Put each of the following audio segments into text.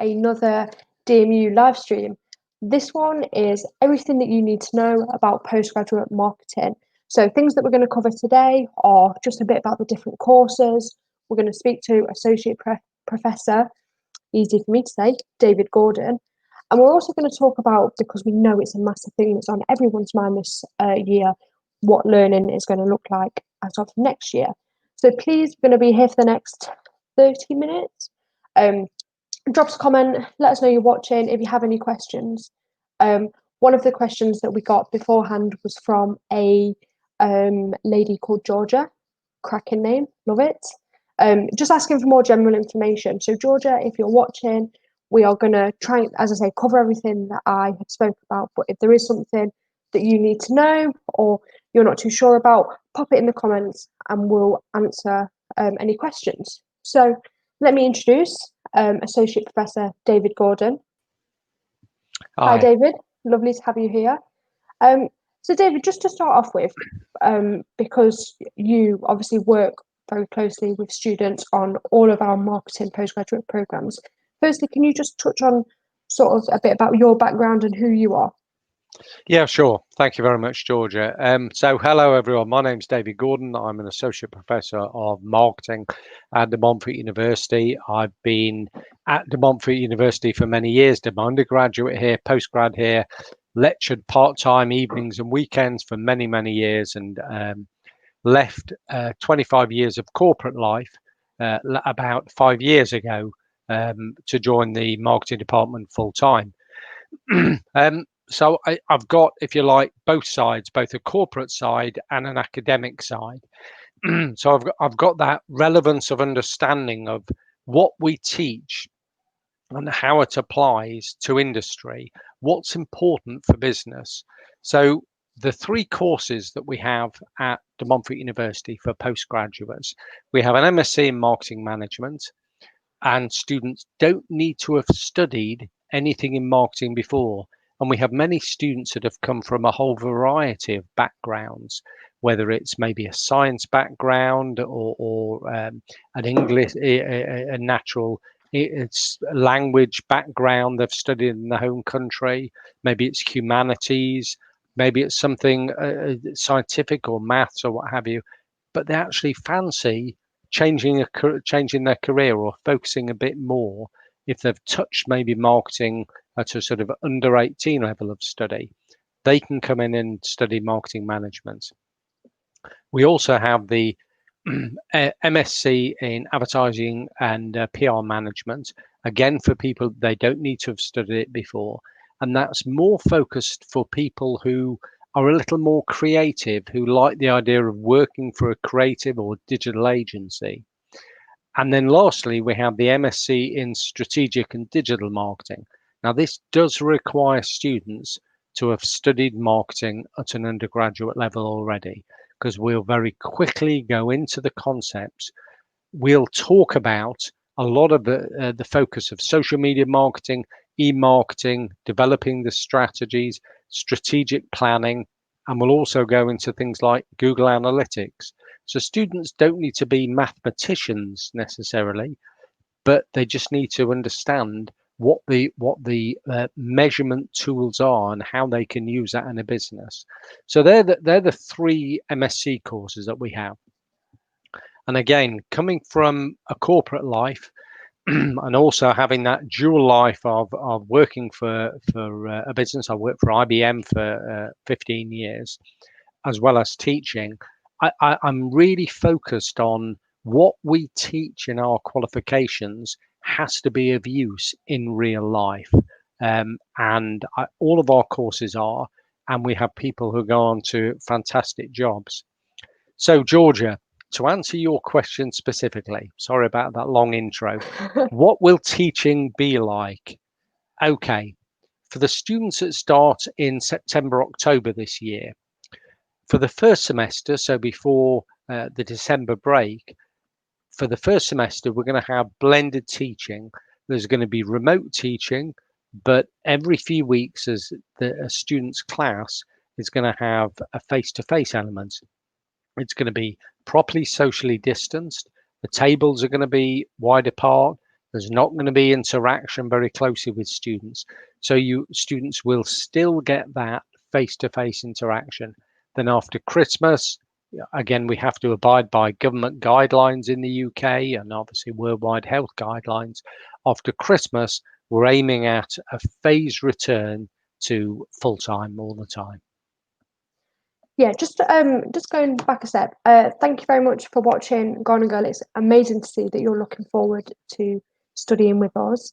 another DMU live stream. This one is everything that you need to know about postgraduate marketing. So things that we're going to cover today are just a bit about the different courses. We're going to speak to Associate Professor, easy for me to say, David Gordon. And we're also going to talk about, because we know it's a massive thing that's on everyone's mind this year, what learning is going to look like as of next year. So please, we're going to be here for the next 30 minutes. Drop us a comment, let us know you're watching, if you have any questions. One of the questions that we got beforehand was from a lady called Georgia, cracking name, love it. Just asking for more general information. So Georgia, if you're watching, we are going to try, as I say, cover everything that I have spoke about. But if there is something that you need to know or you're not too sure about, pop it in the comments and we'll answer any questions. So let me introduce Associate Professor David Gordon. Hi, David. Lovely to have you here. So David, just to start off with, because you obviously work very closely with students on all of our marketing postgraduate programs. Firstly, can you just touch on sort of a bit about your background and who you are? Yeah, sure. Thank you very much, Georgia. So hello, everyone. My name's David Gordon. I'm an Associate Professor of Marketing at De Montfort University. I've been at De Montfort University for many years, did my undergraduate here, postgrad here, lectured part-time evenings and weekends for many, many years, and left 25 years of corporate life about 5 years ago to join the marketing department full-time. So I've got, if you like, both sides, both a corporate side and an academic side. So I've got that relevance of understanding of what we teach and how it applies to industry, what's important for business. So the three courses that we have at De Montfort University for postgraduates, we have an MSc in Marketing Management, and students don't need to have studied anything in marketing before. And we have many students that have come from a whole variety of backgrounds, whether it's maybe a science background or an English, a natural it's language background they've studied in their home country. Maybe it's humanities, maybe it's something scientific or maths or what have you. But they actually fancy changing their career or focusing a bit more if they've touched maybe marketing at a sort of under 18 level of study. They can come in and study marketing management. We also have the MSc in advertising and PR management, again for people they don't need to have studied it before, and that's more focused for people who are a little more creative, who like the idea of working for a creative or digital agency. And then lastly, we have the MSc in strategic and digital marketing. Now, this does require students to have studied marketing at an undergraduate level already, because we'll very quickly go into the concepts. We'll talk about a lot of the focus of social media marketing, e-marketing, developing the strategies, strategic planning, and we'll also go into things like Google Analytics. So students don't need to be mathematicians necessarily, but they just need to understand what the measurement tools are and how they can use that in a business. So they're the three MSc courses that we have. And again, coming from a corporate life and also having that dual life of working for a business. I worked for IBM for 15 years, as well as teaching. I'm really focused on what we teach in our qualifications has to be of use in real life. All of our courses are, and we have people who go on to fantastic jobs. So, Georgia, to answer your question specifically, sorry about that long intro, what will teaching be like? Okay, for the students that start in September, October this year, for the first semester, so before the December break, for the first semester, we're going to have blended teaching. There's going to be remote teaching, but every few weeks, as a student's class is going to have a face-to-face element. It's going to be properly socially distanced. The tables are going to be wide apart. There's not going to be interaction very closely with students. So students will still get that face-to-face interaction. Then after Christmas, again, we have to abide by government guidelines in the UK and obviously worldwide health guidelines. After Christmas, we're aiming at a phased return to full-time all the time. Yeah, just going back a step. Thank you very much for watching Gone and Girl. It's amazing to see that you're looking forward to studying with us.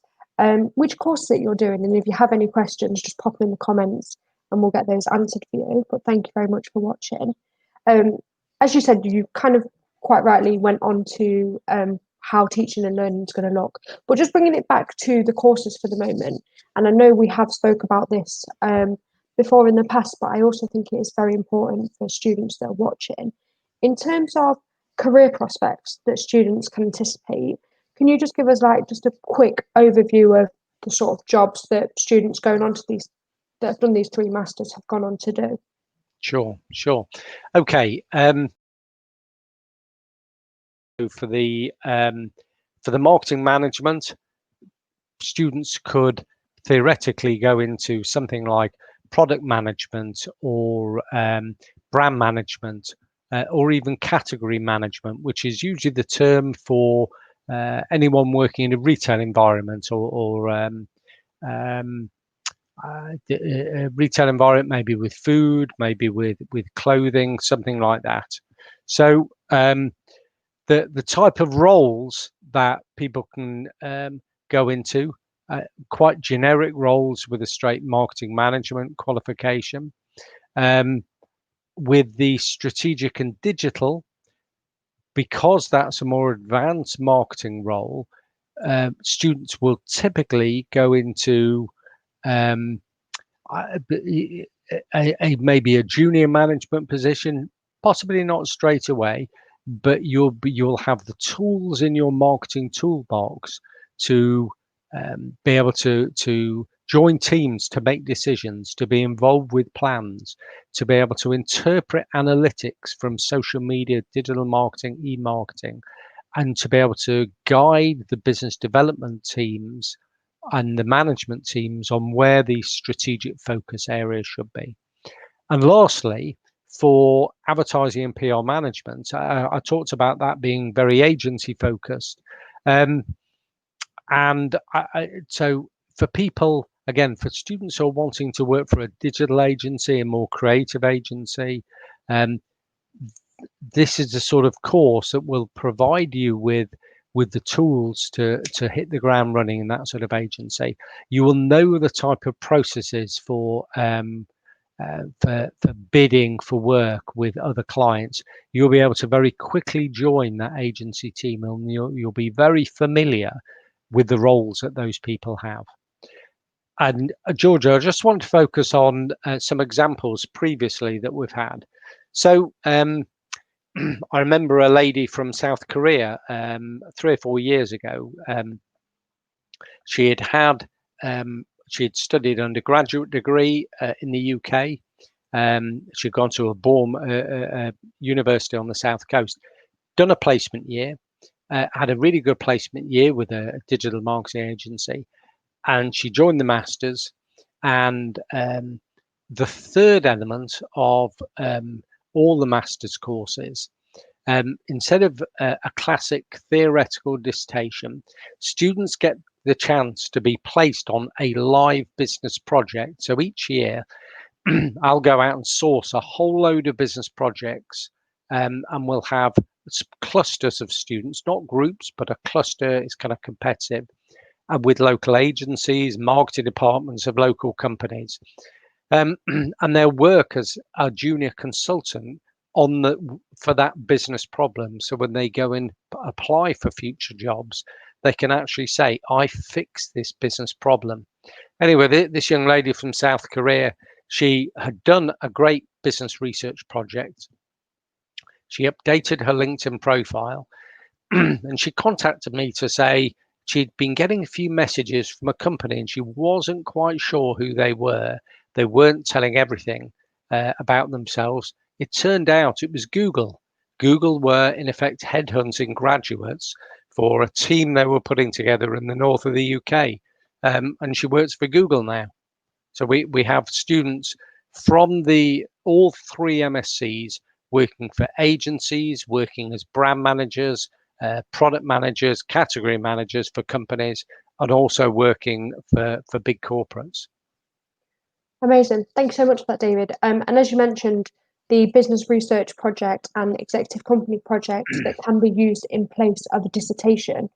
Which course that you're doing, and if you have any questions, just pop them in the comments, and we'll get those answered for you. But thank you very much for watching. As you said, you kind of quite rightly went on to how teaching and learning is going to look. But just bringing it back to the courses for the moment, and I know we have spoke about this before in the past, but I also think it is very important for students that are watching. In terms of career prospects that students can anticipate, can you just give us like just a quick overview of the sort of jobs that students going on to these that have done these 3 masters have gone on to do? Sure. Okay. For the marketing management, students could theoretically go into something like product management or brand management or even category management, which is usually the term for anyone working in a retail environment or retail environment, maybe with food, maybe with clothing, something like that. So the type of roles that people can go into, quite generic roles with a straight marketing management qualification. With the strategic and digital, because that's a more advanced marketing role, students will typically go into maybe a junior management position, possibly not straight away, but you'll have the tools in your marketing toolbox to be able to join teams, to make decisions, to be involved with plans, to be able to interpret analytics from social media, digital marketing, e-marketing, and to be able to guide the business development teams and the management teams on where these strategic focus areas should be. And lastly, for advertising and PR management, I talked about that being very agency focused. So for people, again, for students who are wanting to work for a digital agency, a more creative agency, this is the sort of course that will provide you with the tools to hit the ground running in that sort of agency. You will know the type of processes for bidding for work with other clients. You'll be able to very quickly join that agency team, and you'll be very familiar with the roles that those people have. And Georgia, I just want to focus on some examples previously that we've had. So I remember a lady from South Korea 3 or 4 years ago. She had studied undergraduate degree in the UK. She'd gone to a university on the south coast, done a placement year, had a really good placement year with a digital marketing agency, and she joined the masters. And the third element of all the master's courses, instead of a classic theoretical dissertation, students get the chance to be placed on a live business project. So each year, I'll go out and source a whole load of business projects, and we'll have clusters of students, not groups, but a cluster is kind of competitive, with local agencies, marketing departments of local companies. And they'll work as a junior consultant for that business problem. So when they go and apply for future jobs, they can actually say, I fixed this business problem. Anyway, this young lady from South Korea, she had done a great business research project. She updated her LinkedIn profile and she contacted me to say she'd been getting a few messages from a company and she wasn't quite sure who they were. They weren't telling everything about themselves. It turned out it was Google. Google were in effect headhunting graduates for a team they were putting together in the north of the UK, and she works for Google now. So we have students from all three MSCs working for agencies, working as brand managers, product managers, category managers for companies, and also working for big corporates. Amazing. Thank you so much for that, David. And as you mentioned, the business research project and executive company project that can be used in place of a dissertation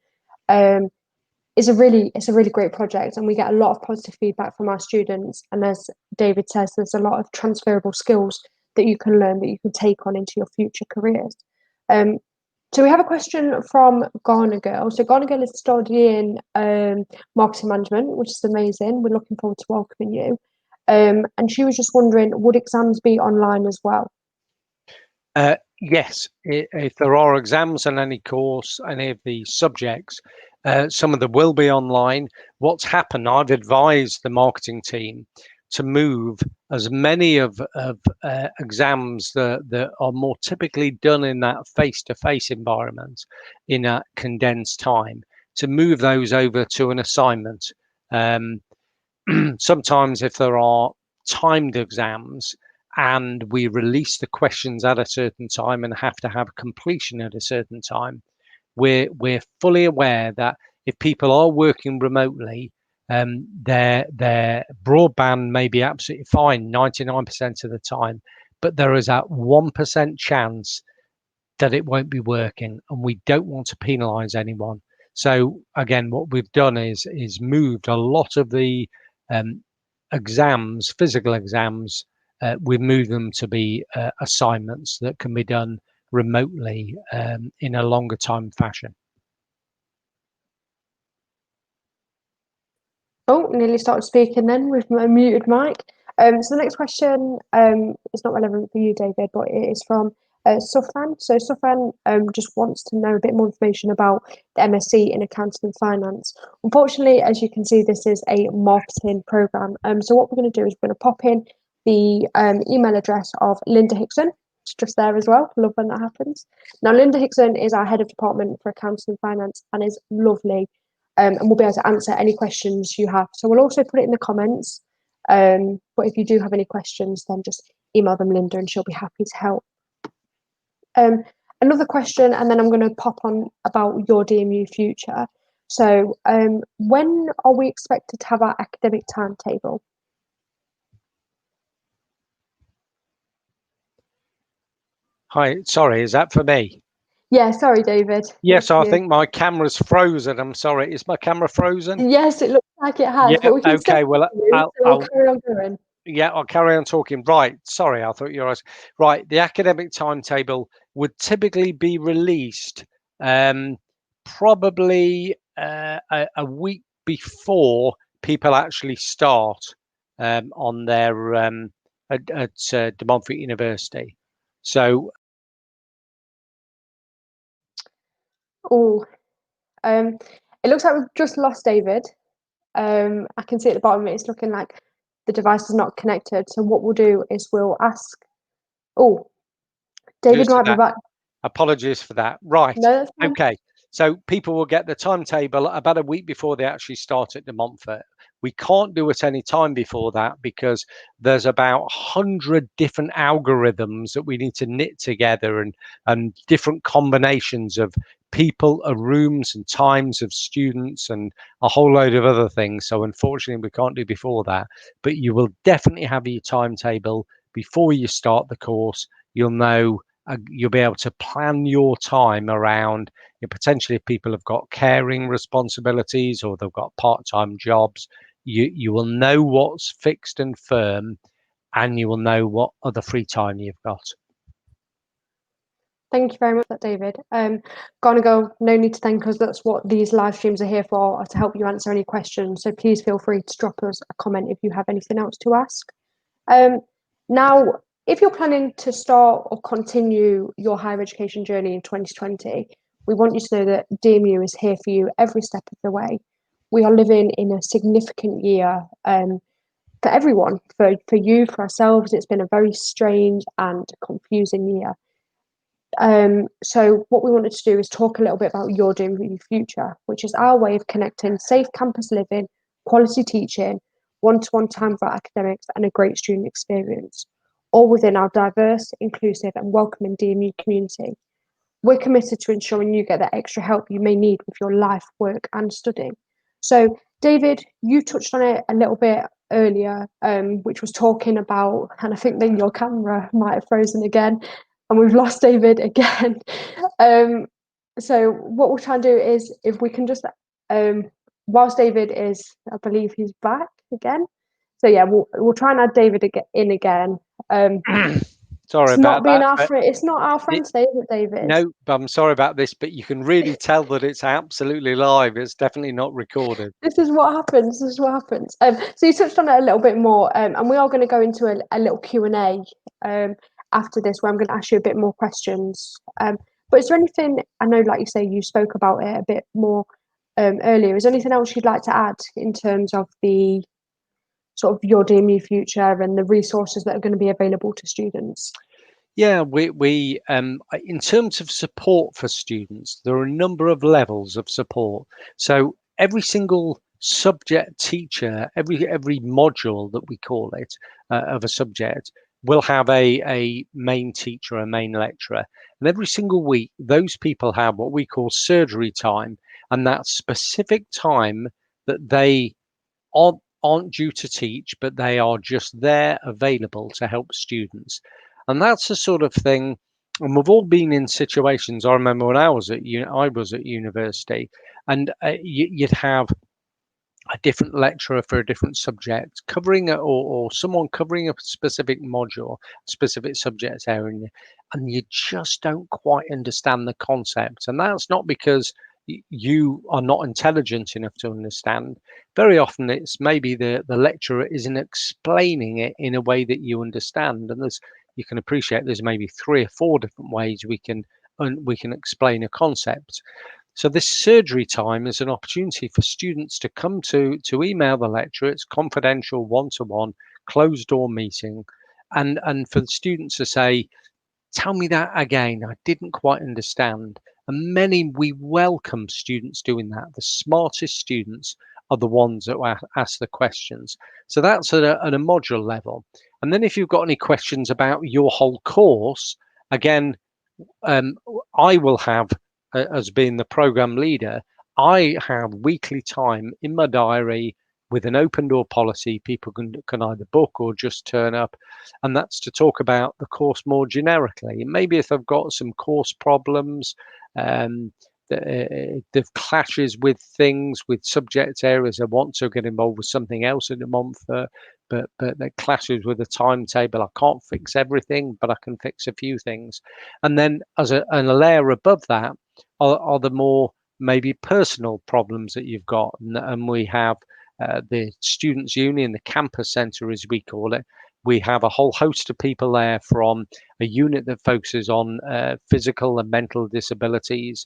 it's a really great project, and we get a lot of positive feedback from our students. And as David says, there's a lot of transferable skills that you can learn that you can take on into your future careers. So we have a question from Ghana Girl. So Ghana Girl is studying marketing management, which is amazing. We're looking forward to welcoming you. And she was just wondering, would exams be online as well? Yes, if there are exams on any course, any of the subjects, some of them will be online. What's happened, I've advised the marketing team to move as many of exams that are more typically done in that face-to-face environment in a condensed time, to move those over to an assignment. Sometimes if there are timed exams, and we release the questions at a certain time and have to have completion at a certain time, we're fully aware that if people are working remotely, their broadband may be absolutely fine 99% of the time, but there is that 1% chance that it won't be working, and we don't want to penalize anyone. So again, what we've done is moved a lot of the exams, physical exams, we've moved them to be assignments that can be done remotely in a longer time fashion. Oh, nearly started speaking then with my muted mic. So the next question is not relevant for you, David, but it is from Sufran. So Sufran just wants to know a bit more information about the MSc in accounting and finance. Unfortunately, as you can see, this is a marketing program. So what we're going to do is we're going to pop in the email address of Linda Hickson. It's just there as well. Love when that happens. Now, Linda Hickson is our head of department for accounting and finance and is lovely. And we'll be able to answer any questions you have. So we'll also put it in the comments. But if you do have any questions, then just email them Linda and she'll be happy to help. Another question, and then I'm going to pop on about your DMU future. So when are we expected to have our academic timetable? Hi, sorry, is that for me? Yeah, sorry, David. Yes, I think my camera's frozen. I'm sorry. Is my camera frozen? Yes, it looks like it has, Yeah, but we can still okay. Well, hear you, so we'll carry on going. Yeah, I'll carry on talking. Right. Sorry, I thought you were right. The academic timetable would typically be released probably a week before people actually start on their at De Montfort University. So Oh, it looks like we've just lost David. I can see at the bottom it's looking like the device is not connected. So what we'll do is we'll ask. Oh, David might be back. apologies for that. Right. No, that's fine. Okay. So people will get the timetable about a week before they actually start at De Montfort. We can't do it any time before that because there's about 100 different algorithms that we need to knit together, and different combinations of people, rooms and times of students and a whole load of other things. So unfortunately, we can't do before that, but you will definitely have your timetable before you start the course. You'll know, you'll be able to plan your time around, potentially if people have got caring responsibilities or they've got part-time jobs, you will know what's fixed and firm, and you will know what other free time you've got. Thank you very much for that, David. Gonna go, no need to thank us. That's what these live streams are here for, to help you answer any questions. So please feel free to drop us a comment if you have anything else to ask. Now, if you're planning to start or continue your higher education journey in 2020, we want you to know that DMU is here for you every step of the way. We are living in a significant year for everyone, for you, for ourselves. It's been a very strange and confusing year. So what we wanted to do is talk a little bit about Your DMU Future, which is our way of connecting safe campus living, quality teaching, one-to-one time for academics, and a great student experience, all within our diverse, inclusive, and welcoming DMU community. We're committed to ensuring you get the extra help you may need with your life, work, and study. So, David, you touched on it a little bit earlier, which was talking about, and I think that your camera might have frozen again, and we've lost David again. So, what we'll try and do is if we can just, whilst David is, I believe he's back again. So yeah, we'll try and add David in again. Sorry It's not about being that. our friend. It's not our friend today, is it, David? No, I'm sorry about this, but you can really tell that it's absolutely live. It's definitely not recorded. This is what happens. This is what happens. So you touched on it a little bit more, and we are going to go into a little Q&A after this, where I'm going to ask you a bit more questions. But is there anything, I know, like you say, you spoke about it a bit more earlier. Is there anything else you'd like to add in terms of the sort of Your DMU Future and the resources that are going to be available to students? Yeah, we in terms of support for students, there are a number of levels of support. So every single subject teacher, every module that we call it of a subject will have a main teacher, a main lecturer, and every single week those people have what we call surgery time, and that specific time that they aren't due to teach, but they are just there available to help students. And that's the sort of thing. And we've all been in situations. I remember when I was at university, and you'd have a different lecturer for a different subject covering it, or someone covering a specific module, specific subject area, and you just don't quite understand the concept. And that's not because you are not intelligent enough to understand. Very often it's maybe the lecturer isn't explaining it in a way that you understand. And you can appreciate there's maybe 3 or 4 different ways we can explain a concept. So this surgery time is an opportunity for students to come to email the lecturer. It's confidential, one-to-one, closed door meeting, and for the students to say, tell me that again, I didn't quite understand. And we welcome students doing that. The smartest students are the ones that ask the questions. So that's at a module level. And then if you've got any questions about your whole course, again, I will have, as being the program leader, I have weekly time in my diary with an open door policy. People can either book or just turn up, and that's to talk about the course more generically. Maybe if I've got some course problems, um, the clashes with things, with subject areas, I want to get involved with something else in a month, but that clashes with the timetable. I can't fix everything, but I can fix a few things. And then and a layer above that are the more maybe personal problems that you've got. And we have the Students' Union, the campus centre, as we call it. We have a whole host of people there, from a unit that focuses on physical and mental disabilities.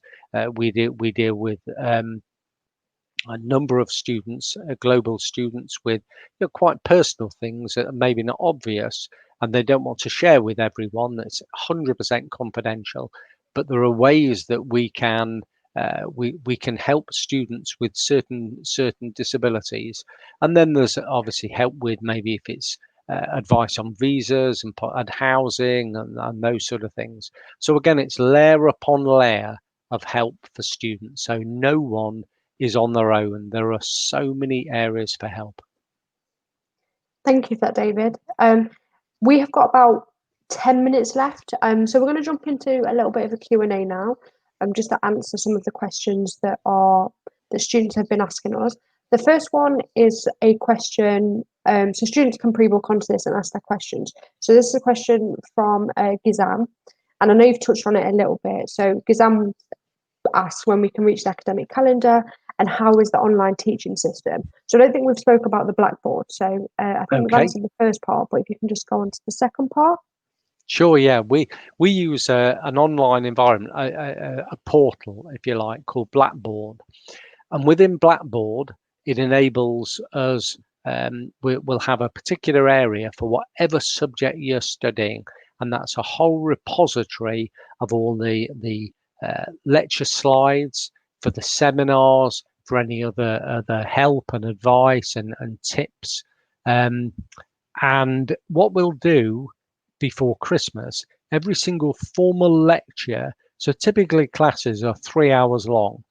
We deal with a number of students, global students, with quite personal things that are maybe not obvious, and they don't want to share with everyone. That's 100% confidential, but there are ways that we can help students with certain disabilities. And then there's obviously help with, maybe if it's advice on visas and housing and those sort of things. So again, it's layer upon layer of help for students. So no one is on their own. There are so many areas for help. Thank you for that, David. We have got about 10 minutes left. So we're going to jump into a little bit of a Q&A now, just to answer some of the questions that students have been asking us. The first one is a question, so students can pre-book onto this and ask their questions. So this is a question from Gizam, and I know you've touched on it a little bit. So Gizam asks when we can reach the academic calendar, and how is the online teaching system. So I don't think we've spoke about the Blackboard. So I think we've answered the first part, but if you can just go on to the second part. Sure, yeah. We use an online environment, a portal, if you like, called Blackboard. And within Blackboard, it enables us, we'll have a particular area for whatever subject you're studying. and that's a whole repository of all the lecture slides for the seminars, for any other help and advice and tips. And what we'll do before Christmas, every single formal lecture, so typically classes are 3 hours long.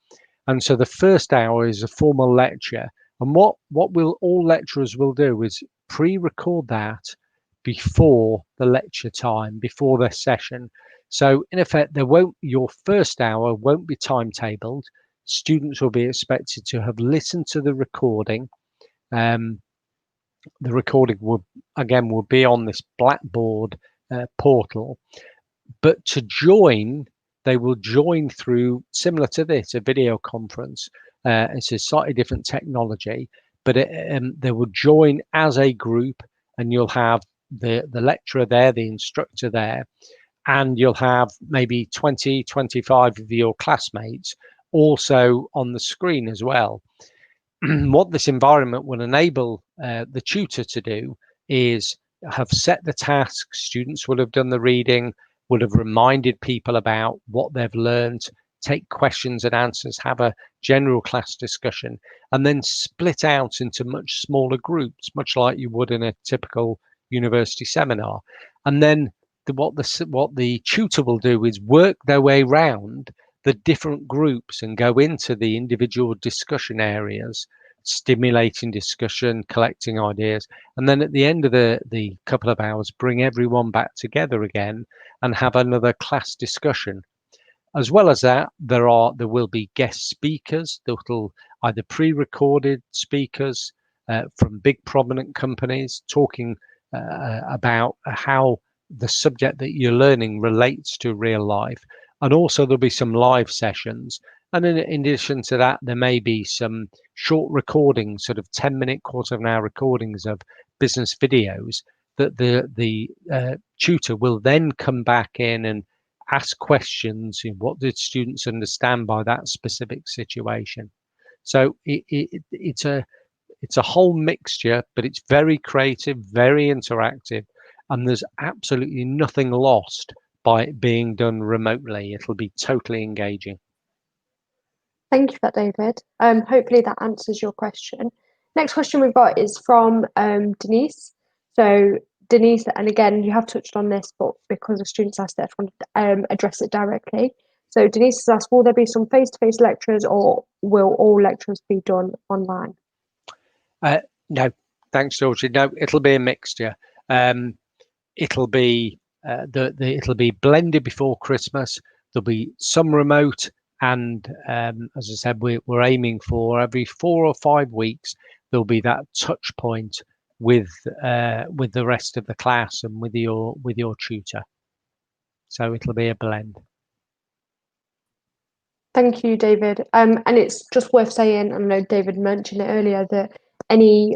And so the first hour is a formal lecture. And what all lecturers will do is pre-record that before the lecture time, before their session. So in effect, your first hour won't be timetabled. Students will be expected to have listened to the recording. The recording will be on this Blackboard portal, but to join, they will join through, similar to this, a video conference. It's a slightly different technology, but they will join as a group, and you'll have the lecturer there, the instructor there, and you'll have maybe 20, 25 of your classmates also on the screen as well. What this environment will enable the tutor to do is have set the tasks. Students will have done the reading, would have reminded people about what they've learned, take questions and answers, have a general class discussion, and then split out into much smaller groups, much like you would in a typical university seminar. And then what the tutor will do is work their way around the different groups and go into the individual discussion areas, stimulating discussion, collecting ideas, and then at the end of the couple of hours, bring everyone back together again and have another class discussion. As well as that, there will be guest speakers, that'll either pre-recorded speakers from big prominent companies talking about how the subject that you're learning relates to real life. And also there'll be some live sessions. And in addition to that, there may be some short recordings, sort of 10-minute, quarter of an hour recordings of business videos that the tutor will then come back in and ask questions. What did students understand by that specific situation? So it's a whole mixture, but it's very creative, very interactive, and there's absolutely nothing lost by it being done remotely. It'll be totally engaging. Thank you for that, David. Hopefully that answers your question. Next question we've got is from Denise. So Denise, and again, you have touched on this, but because the students asked it, I just want to address it directly. So Denise has asked, will there be some face-to-face lectures, or will all lectures be done online? No, thanks, Georgie. No, it'll be a mixture. It'll be it'll be blended before Christmas. There'll be some remote, and as I said, we're aiming for every 4 or 5 weeks there'll be that touch point with the rest of the class and with your tutor. So it'll be a blend. Thank you, David. And it's just worth saying, I know David mentioned it earlier, that any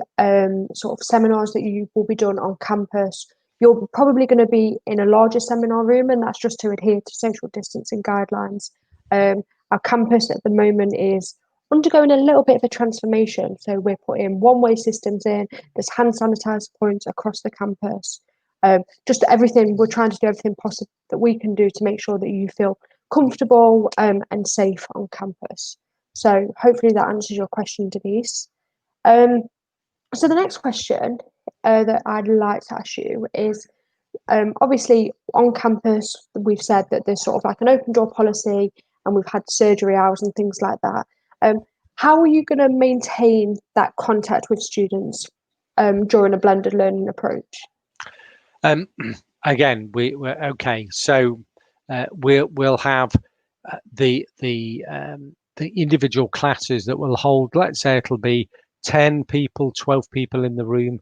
sort of seminars that you will be done on campus, you're probably going to be in a larger seminar room, and that's just to adhere to social distancing guidelines. Our campus at the moment is undergoing a little bit of a transformation. So we're putting one-way systems in, there's hand sanitizer points across the campus. Just everything, we're trying to do everything possible that we can do to make sure that you feel comfortable and safe on campus. So hopefully that answers your question, Denise. So the next question that I'd like to ask you is, obviously on campus, we've said that there's sort of like an open door policy, and we've had surgery hours and things like that. How are you going to maintain that contact with students during a blended learning approach? Again, we're okay. So we'll have the individual classes that will hold. Let's say it'll be 10 people, 12 people in the room,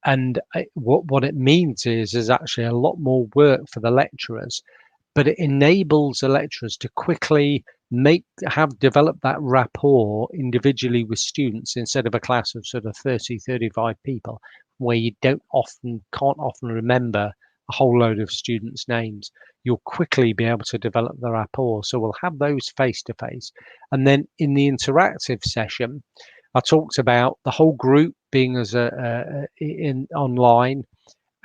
and what it means is actually a lot more work for the lecturers, but it enables the lecturers to quickly develop that rapport individually with students instead of a class of sort of 30, 35 people, where you can't often remember a whole load of students' names. You'll quickly be able to develop the rapport. So we'll have those face to face. And then in the interactive session, I talked about the whole group being as in online,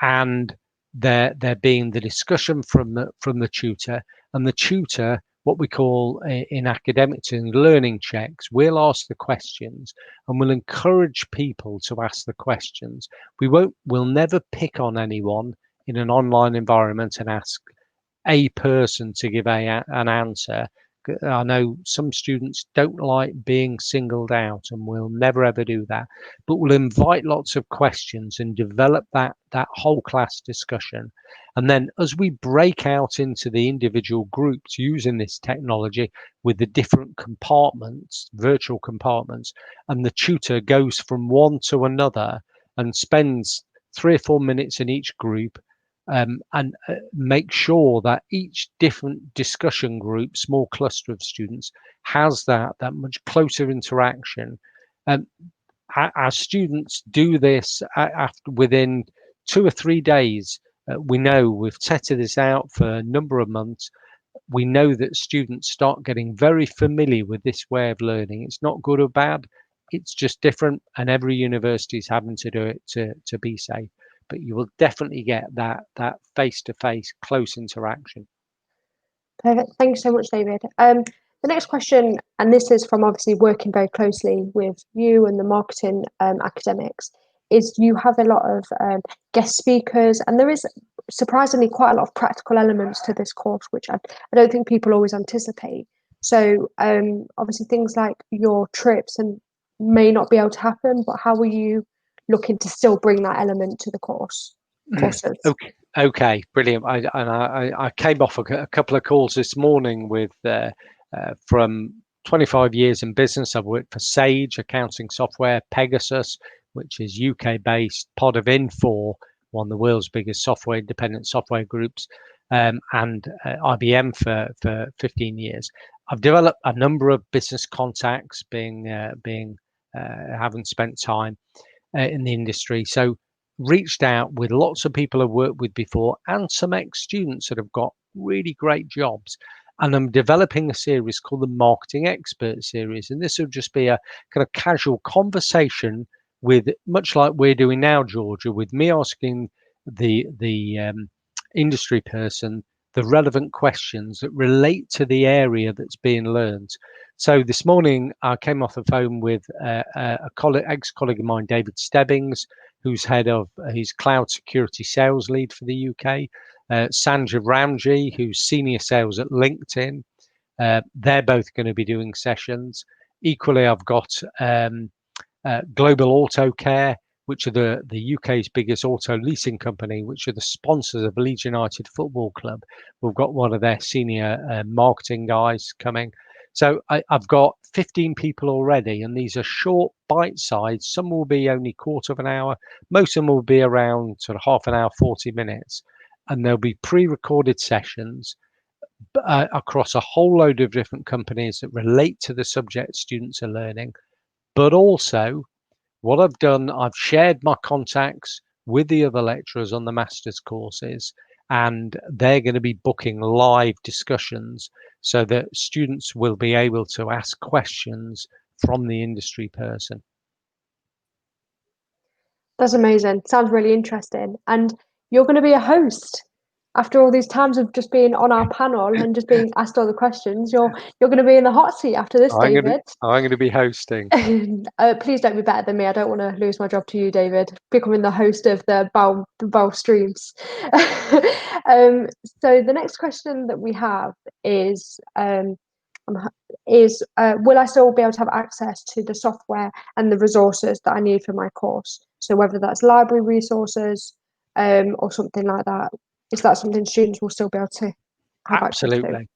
and there being the discussion from the tutor, and the tutor, what we call in academics and learning checks, we'll ask the questions and we'll encourage people to ask the questions. We'll never pick on anyone in an online environment and ask a person to give an answer. I know some students don't like being singled out, and we'll never ever do that. But we'll invite lots of questions and develop that whole class discussion. And then as we break out into the individual groups using this technology with the different compartments, virtual compartments, and the tutor goes from one to another and spends 3 or 4 minutes in each group, and make sure that each different discussion group, small cluster of students, has that much closer interaction. Um, our students do this after within 2 or 3 days. We know we've tested this out for a number of months. We know that students start getting very familiar with this way of learning. It's not good or bad. It's just different, and every university is having to do it to be safe. But you will definitely get that face-to-face close interaction. Perfect. Thank you so much, David. The next question, and this is from obviously working very closely with you and the marketing academics, is you have a lot of guest speakers, and there is surprisingly quite a lot of practical elements to this course, which I don't think people always anticipate. So obviously things like your trips and may not be able to happen, but how are you looking to still bring that element to the courses? Okay, brilliant. I came off a couple of calls this morning with from 25 years in business. I've worked for Sage accounting software, Pegasus, which is UK based, Pod of Infor, one of the world's biggest software independent software groups, and IBM for 15 years. I've developed a number of business contacts, having spent time in the industry. So reached out with lots of people I've worked with before and some ex-students that have got really great jobs. And I'm developing a series called the Marketing Expert Series. And this will just be a kind of casual conversation with, much like we're doing now, Georgia, with me asking the industry person the relevant questions that relate to the area that's being learned. So this morning I came off the phone with ex-colleague of mine, David Stebbings, who's he's cloud security sales lead for the UK. Sanjay Ramji, who's senior sales at LinkedIn. They're both going to be doing sessions. Equally, I've got Global Auto Care, which are the UK's biggest auto leasing company, which are the sponsors of Leeds United Football Club. We've got one of their senior marketing guys coming. So I've got 15 people already, and these are short bite size. Some will be only quarter of an hour. Most of them will be around sort of half an hour, 40 minutes. And there'll be pre-recorded sessions across a whole load of different companies that relate to the subject students are learning. But also, what I've done, I've shared my contacts with the other lecturers on the master's courses, and they're going to be booking live discussions so that students will be able to ask questions from the industry person. That's amazing. Sounds really interesting. And you're going to be a host after all these times of just being on our panel and just being asked all the questions. You're going to be in the hot seat after this, David. I'm going to be hosting. Please don't be better than me. I don't want to lose my job to you, David. Becoming the host of the Bow streams. So the next question that we have is will I still be able to have access to the software and the resources that I need for my course? So whether that's library resources or something like that, is that something students will still be able to have access to? Absolutely.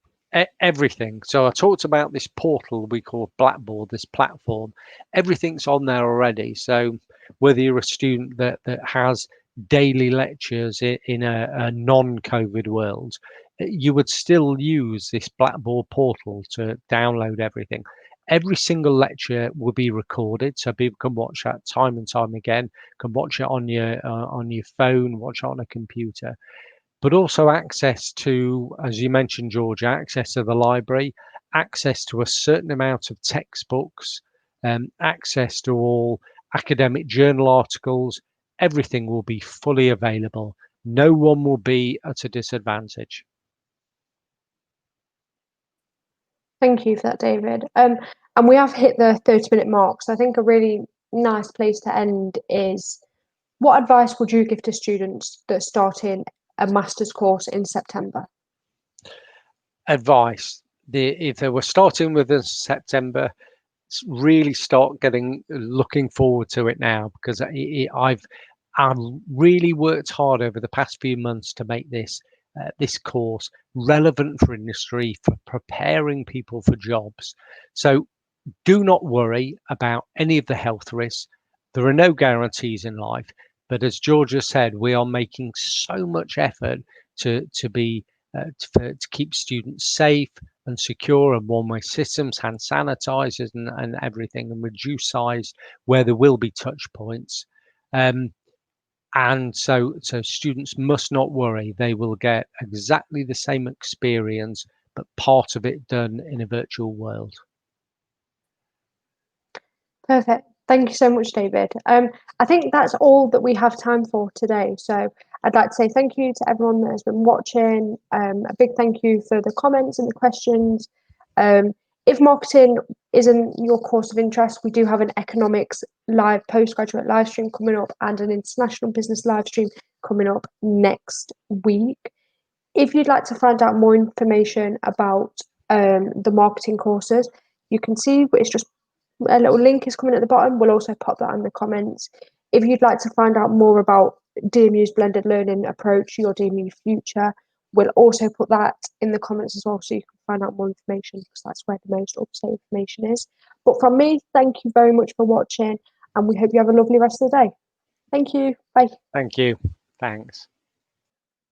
Everything. So I talked about this portal we call Blackboard, this platform. Everything's on there already. So whether you're a student that has daily lectures in a non-COVID world, you would still use this Blackboard portal to download everything. Every single lecture will be recorded, so people can watch that time and time again. Can watch it on your phone, watch it on a computer. But also access to, as you mentioned, George, access to the library, access to a certain amount of textbooks, access to all academic journal articles. Everything will be fully available. No one will be at a disadvantage. Thank you for that, David. And we have hit the 30-minute mark, so I think a really nice place to end is, what advice would you give to students that are starting a master's course in September? Advice: if they were starting with in September, really start looking forward to it now, because I've really worked hard over the past few months to make this course relevant for industry, for preparing people for jobs. So do not worry about any of the health risks. There are no guarantees in life, but as Georgia said, we are making so much effort to keep students safe and secure, and one-way systems, hand sanitizers, and everything, and reduce size where there will be touch points. And so students must not worry. They will get exactly the same experience, but part of it done in a virtual world. Perfect. Thank you so much, David. I think that's all that we have time for today. So I'd like to say thank you to everyone that has been watching. A big thank you for the comments and the questions. If marketing isn't your course of interest, we do have an economics live postgraduate live stream coming up and an international business live stream coming up next week. If you'd like to find out more information about the marketing courses, you can see it's just a little link is coming at the bottom. We'll also pop that in the comments. If you'd like to find out more about DMU's blended learning approach, your DMU future, we'll also put that in the comments as well, so you can find out more information, because that's where the most up-to-date information is. But from me, thank you very much for watching, and we hope you have a lovely rest of the day. Thank you. Bye. Thank you. Thanks.